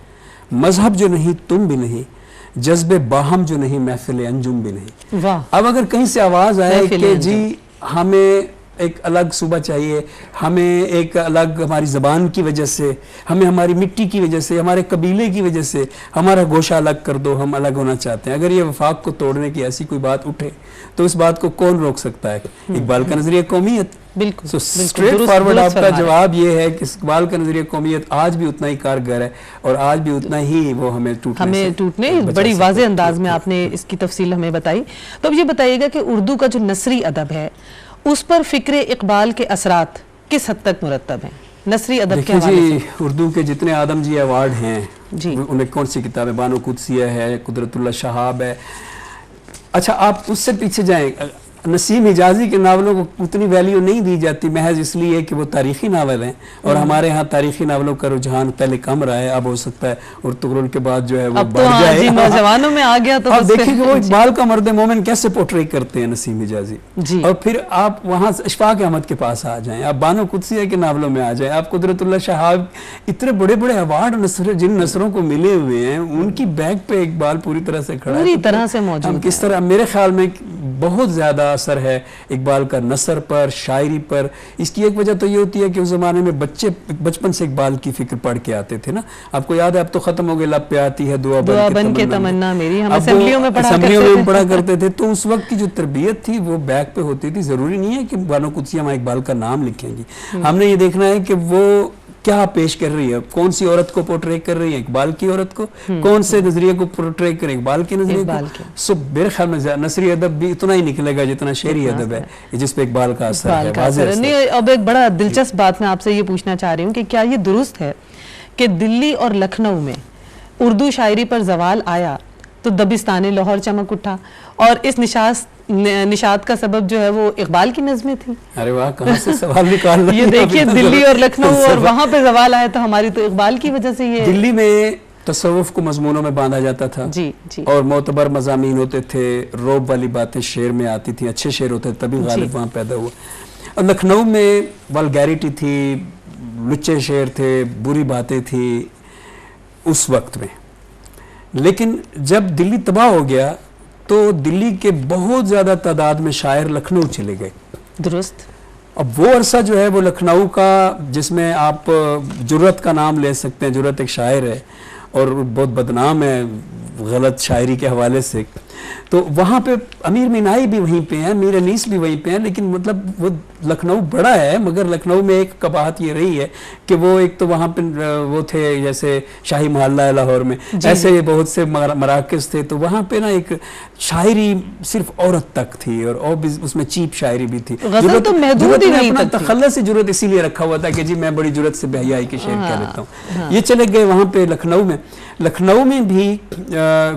مذہب جو نہیں تم بھی نہیں، جذبے باہم جو نہیں محفل انجم بھی نہیں. اب اگر کہیں سے آواز آئے کہ جی ہمیں ایک الگ صوبہ چاہیے، ہمیں ایک الگ ہماری زبان کی وجہ سے، ہمیں ہماری مٹی کی وجہ سے، ہمارے قبیلے کی وجہ سے ہمارا گوشہ الگ کر دو، ہم الگ ہونا چاہتے ہیں، اگر یہ وفاق کو توڑنے کی ایسی کوئی بات اٹھے تو اس بات کو کون روک سکتا ہے؟ اقبال کا نظریہ قومیت. بالکل اسٹریٹ فارورڈ آپ کا جواب یہ ہے کہ اقبال کا نظریہ قومیت آج بھی اتنا ہی کارگر ہے اور آج بھی اتنا ہی وہ ہمیں ٹوٹنے بڑی واضح انداز میں آپ نے اس کی تفصیل ہمیں بتائی. تو اب یہ بتائیے گا کہ اردو کا جو نثری ادب ہے اس پر فکر اقبال کے اثرات کس حد تک مرتب ہیں نثری ادب کے حوالے سے؟ اردو کے جتنے آدم جی ایوارڈ ہیں انہیں کون سی کتابیں، بانو قدسیہ ہے، قدرت اللہ شہاب ہے. اچھا آپ اس سے پیچھے جائیں، نسیم حجازی کے ناولوں کو اتنی ویلیو نہیں دی جاتی محض اس لیے کہ وہ تاریخی ناول ہیں اور ہمارے ہاں تاریخی ناولوں کا رجحان پہلے کم رہا ہے، اب ہو سکتا ہے اور تغرل کے بعد جو ہے وہ بڑھ جائے. نوجوانوں میں آ گیا تو آپ دیکھیں کہ وہ اقبال کا مرد مومن کیسے پورٹری کرتے ہیں نسیم حجازی. اور پھر آپ وہاں اشفاق احمد کے پاس آ جائیں، آپ بانو قدسیہ کے ناولوں میں آ جائیں، آپ قدرت اللہ شہاب، اتنے بڑے بڑے ایوارڈ جن نثروں کو ملے ہوئے ہیں ان کی بیک پہ اقبال پوری طرح سے کھڑا ہے، پوری طرح سے موجود. ہم کس طرح، میرے خیال میں بہت زیادہ اثر ہے اقبال کا نثر پر، شاعری پر. اس کی ایک وجہ تو یہ ہوتی ہے کہ اس زمانے میں بچے بچپن سے اقبال کی فکر پڑھ کے آتے تھے نا. آپ کو یاد ہے، اب تو ختم ہو گئے، لب پہ آتی ہے دعا بن کے تمنا میری، ہم اسمبلیوں میں پڑھا کرتے تھے. تو اس وقت کی جو تربیت تھی وہ بیک پہ ہوتی تھی. ضروری نہیں ہے کہ بانو قدسیہ ہم اقبال کا نام لکھیں گی، ہم نے یہ دیکھنا ہے کہ وہ کیا پیش کر رہی ہے، کون سی عورت کو پورٹری کر رہی ہے، اقبال کی عورت کو، کون سے نظریے کو پورٹری کریں، اقبال کے نظریے کو. سو میرے خیال میں نثری ادب بھی اتنا ہی نکلے گا جتنا شعری ادب ہے جس پہ اقبال کا اثر ہے. اب ایک بڑا دلچسپ بات میں آپ سے یہ پوچھنا چاہ رہی ہوں کہ کیا یہ درست ہے کہ دلی اور لکھنؤ میں اردو شاعری پر زوال آیا تو دبستان لاہور چمک اٹھا اور اس نشاط کا سبب جو ہے وہ اقبال کی نظمیں تھیں؟ ارے واہ، کہاں سے سوال نکال رہے ہیں. یہ دیکھیے دلی اور لکھنؤ اور وہاں پہ زوال آیا تو ہماری تو اقبال کی وجہ سے. یہ دلی میں تصوف کو مضمونوں میں باندھا جاتا تھا اور معتبر مضامین ہوتے تھے، روب والی باتیں شعر میں آتی تھیں، اچھے شعر ہوتے تھے، تبھی غالب وہاں پیدا ہوا. اور لکھنؤ میں ولگیرٹی تھی، لچے شعر تھے، بری باتیں تھی اس وقت میں. لیکن جب دلی تباہ ہو گیا تو دلی کے بہت زیادہ تعداد میں شاعر لکھنؤ چلے گئے. درست. اب وہ عرصہ جو ہے وہ لکھنؤ کا، جس میں آپ جرت کا نام لے سکتے ہیں. جرت ایک شاعر ہے اور بہت بدنام ہے غلط شاعری کے حوالے سے. تو وہاں پہ امیر مینائی بھی وہیں پہ ہیں، میر انیس بھی وہیں پہ ہیں. لیکن مطلب وہ لکھنؤ بڑا ہے، مگر لکھنؤ میں ایک قباحت یہ رہی ہے کہ وہ ایک تو وہاں پہ وہ تھے جیسے شاہی محلہ ہے لاہور میں، ایسے بہت سے مراکز تھے. تو وہاں پہ نا ایک شاعری صرف عورت تک تھی اور بھی اس میں چیپ شاعری بھی تھی. غزل تو محدود ہی نہیں تک تھی. تخلص سے جرت اسی لیے رکھا ہوا تھا کہ جی میں بڑی جرت سے بے حیائی کے شعر کہہ لیتا ہوں. یہ چلے گئے وہاں پہ لکھنؤ میں. لکھنؤ میں بھی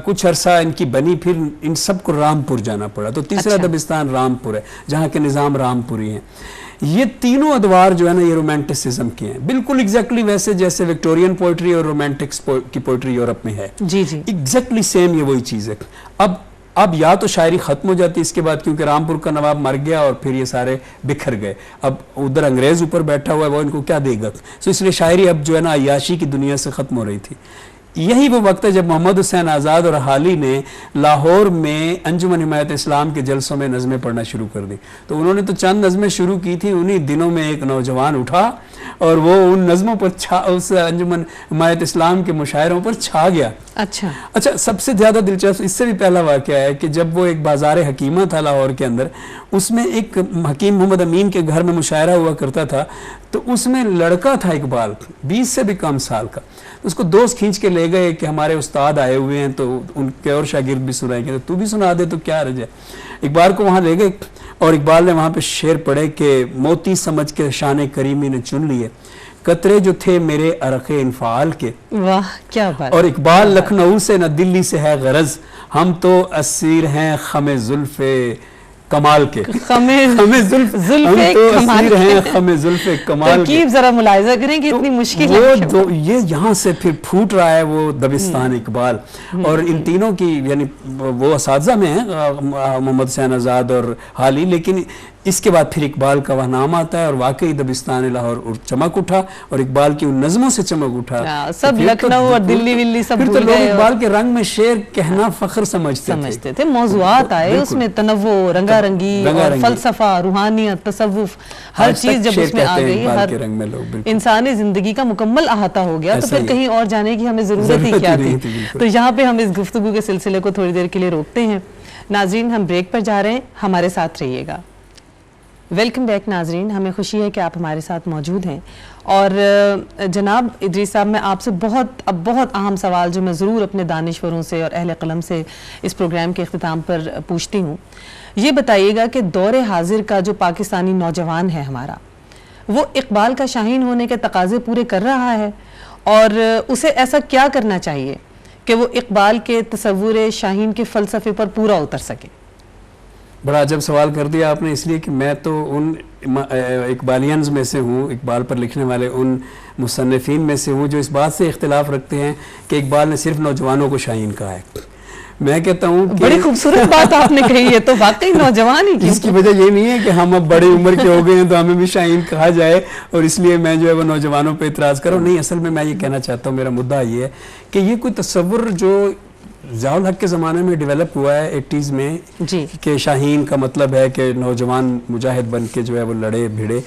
کچھ عرصہ ان کی بنی، پھر ان سب کو رامپور جانا پڑا. تو تیسرا دبستان رامپور ہے جہاں کے نظام رامپوری ہیں. یہ تینوں ادوار جو ہے نا یہ رومانٹسزم کے ہیں، بالکل ایگزیکٹلی ویسے جیسے وکٹورین پوئٹری اور رومانٹکس کی پوئٹری یورپ میں ہے. جی جی ایگزیکٹلی سیم، یہ وہی چیز ہے. اب یا تو شاعری ختم ہو جاتی اس کے بعد، کیونکہ رامپور کا نواب مر گیا اور پھر یہ سارے بکھر گئے. اب ادھر انگریز اوپر بیٹھا ہوا ہے، وہ ان کو کیا دے گا. سو اس لیے شاعری اب جو ہے نا عیاشی کی دنیا سے ختم ہو رہی تھی. یہی وہ وقت ہے جب محمد حسین آزاد اور حالی نے لاہور میں انجمن حمایت اسلام کے جلسوں میں نظمیں پڑھنا شروع کر دی. تو انہوں نے تو چند نظمیں شروع کی تھی، انہی دنوں میں ایک نوجوان اٹھا اور وہ ان نظموں پر اس انجمن حمایت اسلام کے مشاعروں پر چھا گیا. اچھا سب سے زیادہ دلچسپ اس سے بھی پہلا واقعہ ہے کہ جب وہ ایک بازار حکیمہ تھا لاہور کے اندر، اس میں ایک حکیم محمد امین کے گھر میں مشاعرہ ہوا کرتا تھا. تو اس میں لڑکا تھا اقبال، 20 سے بھی کم سال کا. اس کو دوست کھینچ کے لے گئے کہ ہمارے استاد آئے ہوئے ہیں تو ان کے اور شاگرد بھی سنائیں گے، تو بھی سنا دے تو کیا حرج ہے. اقبال کو وہاں لے گئے اور اقبال نے وہاں پہ شعر پڑھے کہ موتی سمجھ کے شان کریمی نے چن لیے قطرے جو تھے میرے عرق انفعال کے. واہ کیا بات. اور اقبال لکھنؤ سے نہ دلی سے ہے غرض، ہم تو اسیر ہیں خم زلف کمال کے. خم زلف کمال کے. ترکیب ذرا ملاحظہ کریں کہ اتنی مشکل ہے. یہ یہاں سے پھر پھوٹ رہا ہے وہ دبستان اقبال. اور ان تینوں کی یعنی وہ اساتذہ میں ہیں محمد حسین آزاد اور حالی، لیکن اس کے بعد پھر اقبال کا وہ نام آتا ہے اور واقعی دبستان لاہور چمک اٹھا اور اقبال کی ان نظموں سے چمک اٹھا. سب لکھنؤ اور دلی ولی سب پھر تو لوگ اقبال کے رنگ میں شعر کہنا فخر سمجھتے تھے. موضوعات آئے اس میں، تنوع، رنگا رنگی، فلسفہ، روحانیت، تصوف، ہر چیز جب اس میں آ گئی، ہر انسانی زندگی کا مکمل احاطہ ہو گیا. تو پھر کہیں اور جانے کی ہمیں ضرورت ہی کیا تھی. تو یہاں پہ ہم اس گفتگو کے سلسلے کو تھوڑی دیر کے لیے روکتے ہیں. ناظرین ہم بریک پر جا رہے ہیں، ہمارے ساتھ رہیے گا. ویلکم بیک ناظرین، ہمیں خوشی ہے کہ آپ ہمارے ساتھ موجود ہیں. اور جناب ادریس صاحب، میں آپ سے بہت اہم سوال جو میں ضرور اپنے دانشوروں سے اور اہل قلم سے اس پروگرام کے اختتام پر پوچھتی ہوں، یہ بتائیے گا کہ دور حاضر کا جو پاکستانی نوجوان ہے ہمارا، وہ اقبال کا شاہین ہونے کے تقاضے پورے کر رہا ہے، اور اسے ایسا کیا کرنا چاہیے کہ وہ اقبال کے تصور شاہین کے فلسفے پر پورا اتر سکے؟ بڑا عجب سوال کر دیا آپ نے، اس لیے کہ میں تو ان اقبالیانز میں سے ہوں، اقبال پر لکھنے والے ان مصنفین میں سے ہوں جو اس بات سے اختلاف رکھتے ہیں کہ اقبال نے صرف نوجوانوں کو شاہین کہا ہے. میں کہتا ہوں کہ بڑی خوبصورت بات آپ نے کہی ہے، تو واقعی نوجوان ہی. اس کی وجہ یہ نہیں ہے کہ ہم اب بڑے عمر کے ہو گئے ہیں تو ہمیں بھی شاہین کہا جائے اور اس لیے میں جو ہے وہ نوجوانوں پہ اعتراض کروں. نہیں، اصل میں یہ کہنا چاہتا ہوں، میرا مدعا یہ ہے کہ یہ کوئی تصور جو ضیاء الحق کے زمانے میں ڈیولپ ہوا ہے 80s میں کہ شاہین کا مطلب ہے کہ نوجوان مجاہد بن کے جو ہے وہ لڑے بھیڑے،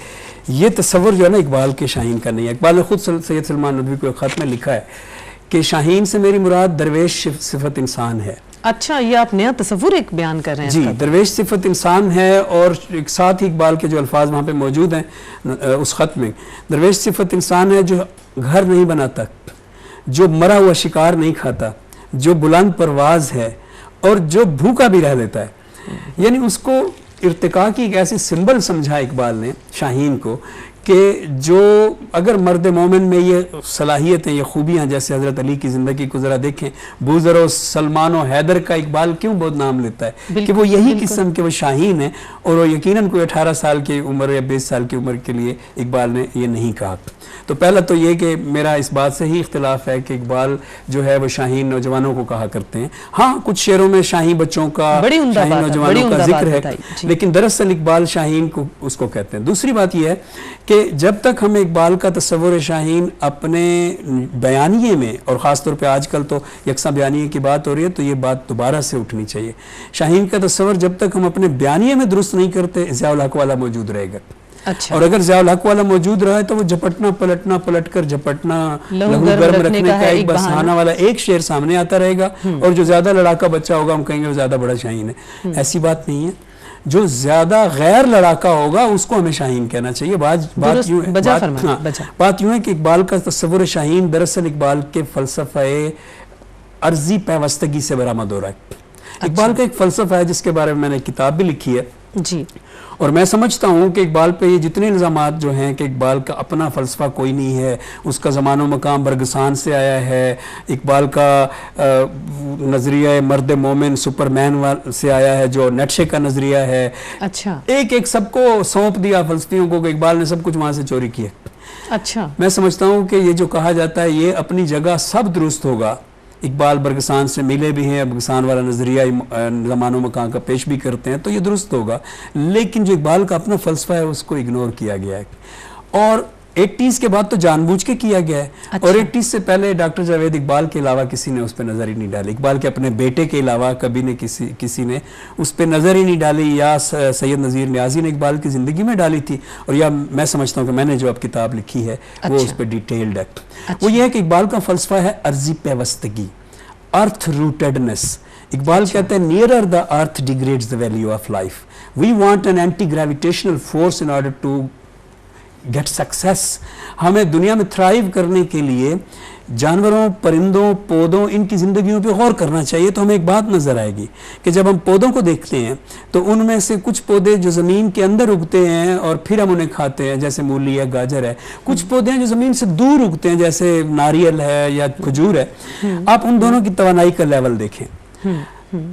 یہ تصور جو ہے نا اقبال کے شاہین کا نہیں ہے. اقبال نے خود سید سلمان ندوی کو ایک خط میں لکھا ہے کہ شاہین سے میری مراد درویش صفت انسان ہے. اچھا، یہ آپ نیا تصور ایک بیان کر رہے ہیں. جی، درویش صفت انسان ہے. اور ایک ساتھ ہی اقبال کے جو الفاظ وہاں پہ موجود ہیں اس خط میں، درویش صفت انسان ہے جو گھر نہیں بناتا، جو مرا ہوا شکار نہیں کھاتا، جو بلند پرواز ہے اور جو بھوکا بھی رہ لیتا ہے. یعنی اس کو ارتقاء کی ایک ایسی سمبل سمجھا اقبال نے شاہین کو کہ جو اگر مرد مومن میں یہ صلاحیتیں، یہ خوبیاں، جیسے حضرت علی کی زندگی کو ذرا دیکھیں، بوذر و سلمان و حیدر کا اقبال کیوں بہت نام لیتا ہے کہ وہ یہی قسم کے وہ شاہین ہیں. اور وہ یقیناً کوئی 18 سال کی عمر یا 20 سال کی عمر کے لیے اقبال نے یہ نہیں کہا. تو پہلا تو یہ کہ میرا اس بات سے ہی اختلاف ہے کہ اقبال جو ہے وہ شاہین نوجوانوں کو کہا کرتے ہیں. ہاں کچھ شعروں میں شاہین بچوں کا, شاہین نوجوانوں کا ذکر ہے, لیکن دراصل اقبال شاہین کو اس کو کہتے ہیں. دوسری بات یہ ہے کہ جب تک ہمیں اقبال کا تصور شاہین اپنے بیانیے میں, اور خاص طور پہ آج کل تو یکساں بیانیے کی بات ہو رہی ہے, تو یہ بات دوبارہ سے اٹھنی چاہیے. شاہین کا تصور جب تک ہم اپنے بیانیے میں درست نہیں کرتے, ضیاء الحق والا موجود رہے گا. اچھا. اور اگر ضیاء الحق والا موجود رہا ہے تو وہ جھپٹنا پلٹنا, پلٹ کر جھپٹنا, لہو گرم رکھنے کا ایک بہانہ والا ایک شعر سامنے آتا رہے گا, اور جو زیادہ لڑاکا بچہ ہوگا ہم کہیں گے وہ زیادہ بڑا شاہین ہے. ایسی بات نہیں ہے. جو زیادہ غیر لڑاکا ہوگا اس کو ہمیں شاہین کہنا چاہیے. بات یوں ہے کہ اقبال کا تصور شاہین دراصل اقبال کے فلسفہ عرضی پیوستگی سے برآمد ہو رہا ہے. اقبال کا ایک فلسفہ ہے جس کے بارے میں نے ایک کتاب بھی لکھی ہے جی, اور میں سمجھتا ہوں کہ اقبال پہ یہ جتنے الزامات جو ہیں کہ اقبال کا اپنا فلسفہ کوئی نہیں ہے, اس کا زمان و مقام برگسان سے آیا ہے, اقبال کا نظریہ مرد مومن سپرمین سے آیا ہے جو نیٹشے کا نظریہ ہے. اچھا. ایک سب کو سونپ دیا فلسفیوں کو کہ اقبال نے سب کچھ وہاں سے چوری کیا. اچھا. میں سمجھتا ہوں کہ یہ جو کہا جاتا ہے یہ اپنی جگہ سب درست ہوگا. اقبال برگسان سے ملے بھی ہیں, برگسان والا نظریہ زمان و مکان کا پیش بھی کرتے ہیں, تو یہ درست ہوگا. لیکن جو اقبال کا اپنا فلسفہ ہے اس کو اگنور کیا گیا ہے, اور 80s کے بعد تو جان بوجھ کے کیا گیا ہے. اور 80s سے پہلے ڈاکٹر جاوید اقبال کے علاوہ کسی نے اس پہ نظر ہی نہیں ڈالی. اقبال کے اپنے بیٹے کے علاوہ کبھی نے کسی نے اس پہ نظر ہی نہیں ڈالی. یا سید نذیر نیازی نے اقبال کی زندگی میں ڈالی تھی, اور یا میں سمجھتا ہوں کہ میں نے جو اب کتاب لکھی ہے وہ اس پہ ڈیٹیلڈ ہے. وہ یہ ہے کہ اقبال کا فلسفہ ہے عرضی پیوستگی, ارتھ روٹڈنس. اقبال کہتے ہیں nearer the earth degrades the value of life. We want an anti gravitational force in order to get success. ہمیں دنیا میں تھرائیو کرنے کے لیے جانوروں, پرندوں, پودوں, ان کی زندگیوں پہ غور کرنا چاہیے. تو ہمیں ایک بات نظر آئے گی کہ جب ہم پودوں کو دیکھتے ہیں تو ان میں سے کچھ پودے جو زمین کے اندر اگتے ہیں اور پھر ہم انہیں کھاتے ہیں, جیسے مولی ہے, گاجر ہے. کچھ پودے ہیں جو زمین سے دور اگتے ہیں, جیسے ناریل ہے یا کھجور ہے. آپ ان دونوں کی توانائی کا لیول دیکھیں.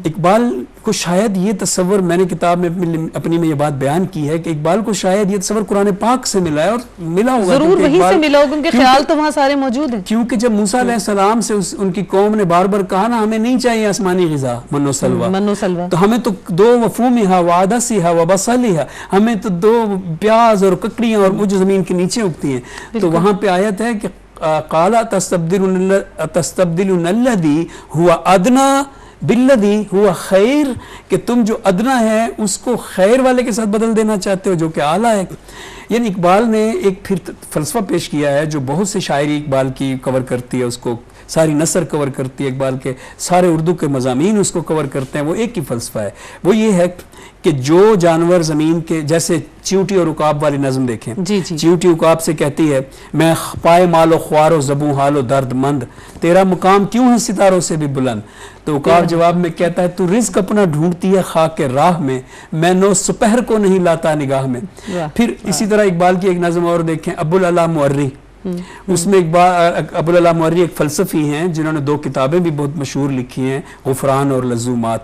اقبال کو شاید یہ تصور, میں نے کتاب میں اپنی میں یہ بات بیان کی ہے کہ اقبال کو شاید یہ تصور قرآن پاک سے ملا ہے, اور ملا ہوگا ضرور وہیں سے ملا ہوگا, ان کے خیال تو وہاں سارے موجود ہیں. کیونکہ جب موسیٰ علیہ السلام سے ان کی قوم نے بار بار کہا نا ہمیں نہیں چاہیے آسمانی غذا من و سلوہ, تو ہمیں تو 2 وفومہا وعدسہا وبصلہا, ہمیں تو 2 پیاز اور ککڑیاں اور وہ جو زمین کے نیچے اگتی ہیں. تو وہاں پہ آیت ہے کہ قال تستبدلون الذی هو ادنی بالذی هو خیر, کہ تم جو ادنا ہے اس کو خیر والے کے ساتھ بدل دینا چاہتے ہو جو کہ اعلیٰ ہے. یعنی اقبال نے ایک پھر فلسفہ پیش کیا ہے جو بہت سے شاعری اقبال کی کور کرتی ہے, اس کو ساری نثر کور کرتی ہے, اقبال کے سارے اردو کے مضامین اس کو کور کرتے ہیں. وہ ایک ہی فلسفہ ہے, وہ یہ ہے کہ جو جانور زمین کے, جیسے چیونٹی اور عقاب والی نظم دیکھیں. چیونٹی عقاب سے کہتی ہے میں پائے مال و خوار و زبوں حال و درد مند, تیرا مقام کیوں ہے ستاروں سے بھی بلند. تو عقاب جواب میں کہتا ہے تو رزق اپنا ڈھونڈتی ہے خاک کے راہ میں نو سپہر کو نہیں لاتا نگاہ میں. پھر اسی طرح اقبال کی ایک نظم اور دیکھیں, ابوالعلا مورری. اس میں ابوالعلا مورری ایک فلسفی ہیں جنہوں نے 2 کتابیں بھی بہت مشہور لکھی ہیں, غفران اور لزومات.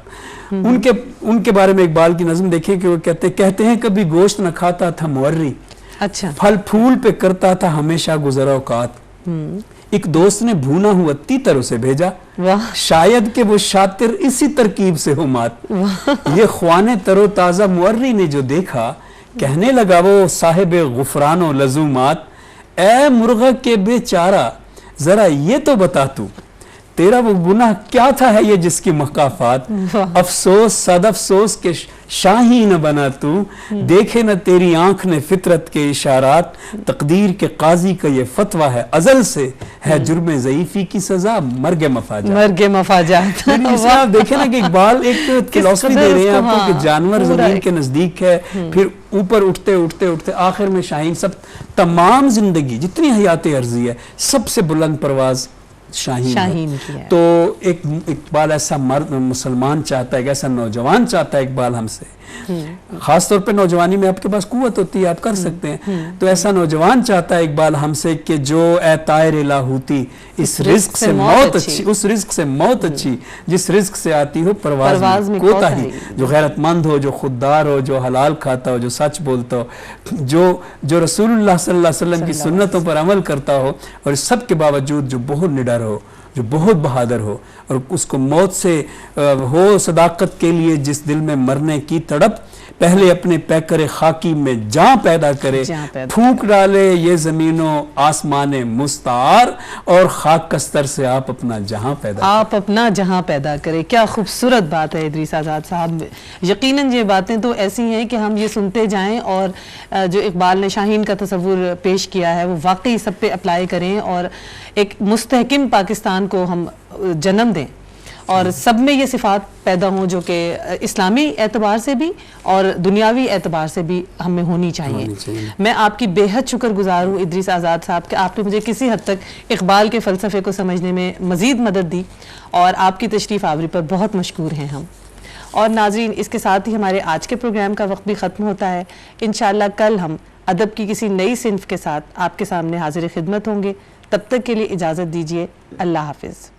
ان کے بارے میں اقبال کی نظم دیکھیں کہ وہ کہتے ہیں کبھی گوشت نہ کھاتا تھا مورری, اچھا پھل پھول پہ کرتا تھا ہمیشہ گزر اوقات. ایک دوست نے بھونا ہوا تیتر اسے بھیجا, شاید کہ وہ شاطر اسی ترکیب سے ہو مات. یہ خوانے تر و تازہ مورری نے جو دیکھا, کہنے لگا وہ صاحب غفران و لزومات, اے مرغہ کے بے چارہ ذرا یہ تو بتا تو, تیرا وہ گناہ کیا تھا ہے یہ جس کی مکافات. افسوس صد افسوس کے شاہی نہ بنا تو, دیکھے نہ تیری آنکھ نے فطرت کے اشارات. تقدیر کے قاضی کا یہ فتویٰ ہے ازل سے, ہے جرم ضعیفی کی سزا مرگ مفاجات. آپ دیکھیں نا کہ اقبال ایک فلسفی دے رہے ہیں آپ کو کہ جانور زمین کے نزدیک ہے, پھر اوپر اٹھتے اٹھتے اٹھتے آخر میں شاہین. سب تمام زندگی جتنی حیات عرضی ہے سب سے بلند پرواز شاہین ہے. تو ایک اقبال ایسا مرد مسلمان چاہتا ہے, ایک ایسا نوجوان چاہتا ہے اقبال ہم سے, خاص طور پہ نوجوانی میں آپ کے پاس قوت ہوتی ہے, آپ کر سکتے ہیں, تو ایسا نوجوان چاہتا ہے اقبال ہم سے کہ جو اے طائر لاہوتی اس رزق سے موت اچھی, اس رزق سے موت اچھی جس رزق سے آتی ہو پرواز میں کوتاہی, جو غیرت مند ہو, جو خوددار ہو, جو حلال کھاتا ہو, جو سچ بولتا ہو, جو رسول اللہ صلی اللہ علیہ وسلم کی سنتوں پر عمل کرتا ہو, اور اس سب کے باوجود جو بہت نڈر ہو, جو بہت بہادر ہو, اور اس کو موت سے ہو صداقت کے لیے جس دل میں مرنے کی تڑپ, پہلے اپنے پیکر خاکی میں جاں پیدا کرے, پھونک ڈالے یہ زمین و آسمان مستعار, اور خاک کستر سے آپ اپنا جہاں پیدا کرے. کیا خوبصورت بات ہے ادریس آزاد صاحب. یقیناً یہ باتیں تو ایسی ہیں کہ ہم یہ سنتے جائیں, اور جو اقبال نے شاہین کا تصور پیش کیا ہے وہ واقعی سب پہ اپلائی کریں, اور ایک مستحکم پاکستان کو ہم جنم دیں, اور سب میں یہ صفات پیدا ہوں جو کہ اسلامی اعتبار سے بھی اور دنیاوی اعتبار سے بھی ہمیں ہونی چاہیے. میں آپ کی بے حد شکر گزار ہوں ادریس آزاد صاحب کہ آپ نے مجھے کسی حد تک اقبال کے فلسفے کو سمجھنے میں مزید مدد دی, اور آپ کی تشریف آوری پر بہت مشکور ہیں ہم. اور ناظرین, اس کے ساتھ ہی ہمارے آج کے پروگرام کا وقت بھی ختم ہوتا ہے. انشاءاللہ کل ہم ادب کی کسی نئی صنف کے ساتھ آپ کے سامنے حاضر خدمت ہوں گے. تب تک کے لیے اجازت دیجیے. اللہ حافظ.